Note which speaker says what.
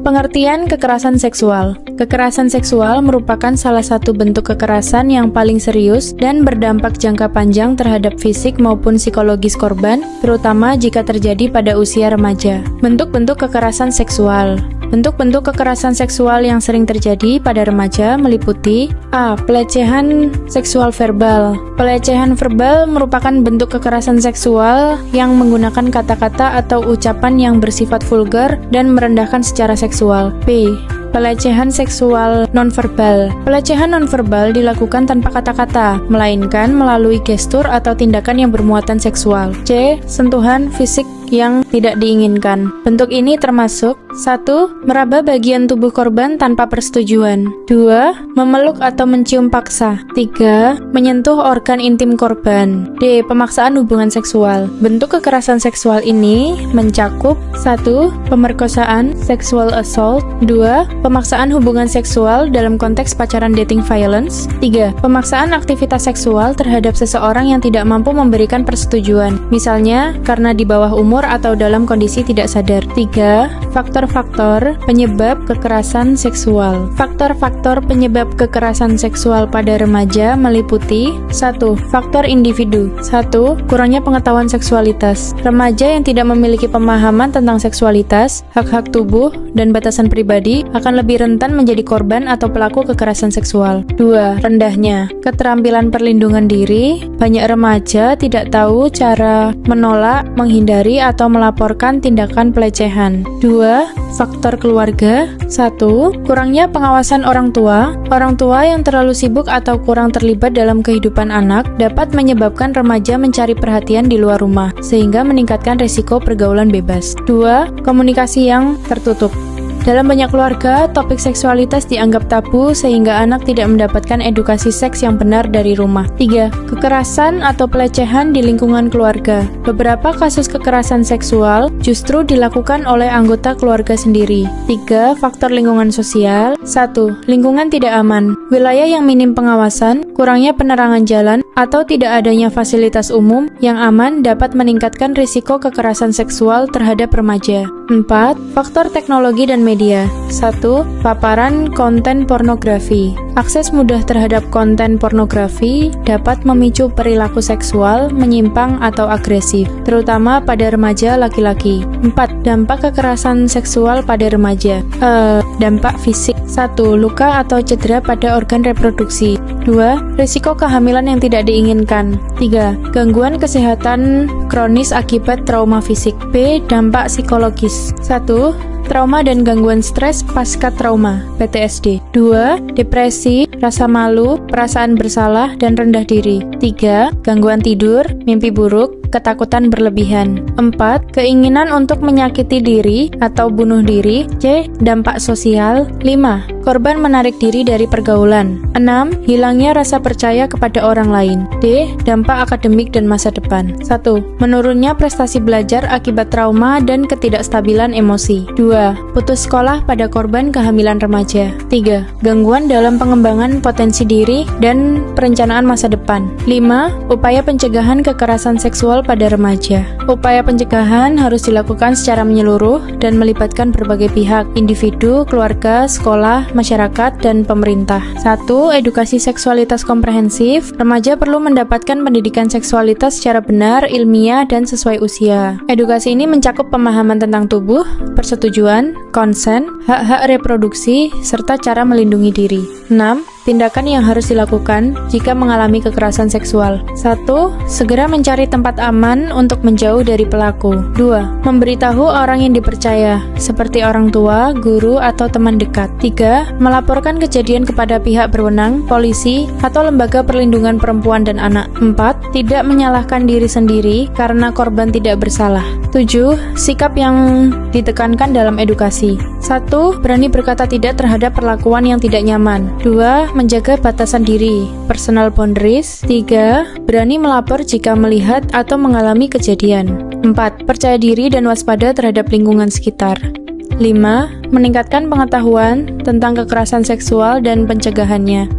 Speaker 1: Pengertian kekerasan seksual. Kekerasan seksual merupakan salah satu bentuk kekerasan yang paling serius dan berdampak jangka panjang terhadap fisik maupun psikologis korban, terutama jika terjadi pada usia remaja. Bentuk-bentuk kekerasan seksual. Bentuk-bentuk kekerasan seksual yang sering terjadi pada remaja meliputi A. Pelecehan seksual verbal. Pelecehan verbal merupakan bentuk kekerasan seksual yang menggunakan kata-kata atau ucapan yang bersifat vulgar dan merendahkan secara seksual. B. Pelecehan seksual nonverbal. Pelecehan nonverbal dilakukan tanpa kata-kata, melainkan melalui gestur atau tindakan yang bermuatan seksual. C. Sentuhan fisik yang tidak diinginkan. Bentuk ini termasuk 1. Meraba bagian tubuh korban tanpa persetujuan. 2. Memeluk atau mencium paksa. 3. Menyentuh organ intim korban. D. Pemaksaan hubungan seksual. Bentuk kekerasan seksual ini mencakup 1. Pemerkosaan, sexual assault. 2. Pemaksaan hubungan seksual dalam konteks pacaran dating violence. 3. Pemaksaan aktivitas seksual terhadap seseorang yang tidak mampu memberikan persetujuan, misalnya karena di bawah umur atau dalam kondisi tidak sadar. 3. Faktor-faktor penyebab kekerasan seksual. Faktor-faktor penyebab kekerasan seksual pada remaja meliputi 1. Faktor individu. 1. Kurangnya pengetahuan seksualitas. Remaja yang tidak memiliki pemahaman tentang seksualitas, hak-hak tubuh, dan batasan pribadi akan lebih rentan menjadi korban atau pelaku kekerasan seksual. 2. Rendahnya keterampilan perlindungan diri. Banyak remaja tidak tahu cara menolak, menghindari, atau melaporkan tindakan pelecehan. 2. Faktor keluarga. 1. Kurangnya pengawasan orang tua. Orang tua yang terlalu sibuk atau kurang terlibat dalam kehidupan anak dapat menyebabkan remaja mencari perhatian di luar rumah, sehingga meningkatkan risiko pergaulan bebas. 2. Komunikasi yang tertutup. Dalam banyak keluarga, topik seksualitas dianggap tabu sehingga anak tidak mendapatkan edukasi seks yang benar dari rumah. 3. Kekerasan atau pelecehan di lingkungan keluarga. Beberapa kasus kekerasan seksual justru dilakukan oleh anggota keluarga sendiri. 3. Faktor lingkungan sosial. 1. Lingkungan tidak aman. Wilayah yang minim pengawasan, kurangnya penerangan jalan, atau tidak adanya fasilitas umum yang aman dapat meningkatkan risiko kekerasan seksual terhadap remaja. 4. Faktor teknologi dan media. 1. Paparan konten pornografi. Akses mudah terhadap konten pornografi dapat memicu perilaku seksual menyimpang atau agresif, terutama pada remaja laki-laki. 4. Dampak kekerasan seksual pada remaja. Dampak fisik. 1. Luka atau cedera pada organ reproduksi. 2. Risiko kehamilan yang tidak diinginkan. 3. Gangguan kesehatan kronis akibat trauma fisik. B. Dampak psikologis. 1. Trauma dan gangguan stres pasca trauma, PTSD. 2. Depresi, rasa malu, perasaan bersalah, dan rendah diri. 3. Gangguan tidur, mimpi buruk, ketakutan berlebihan. 4. Keinginan untuk menyakiti diri atau bunuh diri. C. Dampak sosial. 5. Korban menarik diri dari pergaulan. 6. Hilangnya rasa percaya kepada orang lain. D. Dampak akademik dan masa depan. 1. Menurunnya prestasi belajar akibat trauma dan ketidakstabilan emosi. 2. Putus sekolah pada korban kehamilan remaja. 3. Gangguan dalam pengembangan potensi diri dan perencanaan masa depan. 5. Upaya pencegahan kekerasan seksual pada remaja. Upaya pencegahan harus dilakukan secara menyeluruh dan melibatkan berbagai pihak, individu, keluarga, sekolah, masyarakat, dan pemerintah. 1. Edukasi seksualitas komprehensif. Remaja perlu mendapatkan pendidikan seksualitas secara benar, ilmiah, dan sesuai usia. Edukasi ini mencakup pemahaman tentang tubuh, persetujuan, konsen, hak-hak reproduksi, serta cara melindungi diri. 6. Tindakan yang harus dilakukan jika mengalami kekerasan seksual. 1. Segera mencari tempat aman untuk menjauh dari pelaku. 2. Memberitahu orang yang dipercaya, seperti orang tua, guru, atau teman dekat. 3. Melaporkan kejadian kepada pihak berwenang, polisi, atau lembaga perlindungan perempuan dan anak. 4. Tidak menyalahkan diri sendiri karena korban tidak bersalah. 7. Sikap yang ditekankan dalam edukasi. 1. Berani berkata tidak terhadap perlakuan yang tidak nyaman. 2. Menjaga batasan diri, personal boundaries. 3. Berani melapor jika melihat atau mengalami kejadian. 4. Percaya diri dan waspada terhadap lingkungan sekitar. 5. Meningkatkan pengetahuan tentang kekerasan seksual dan pencegahannya.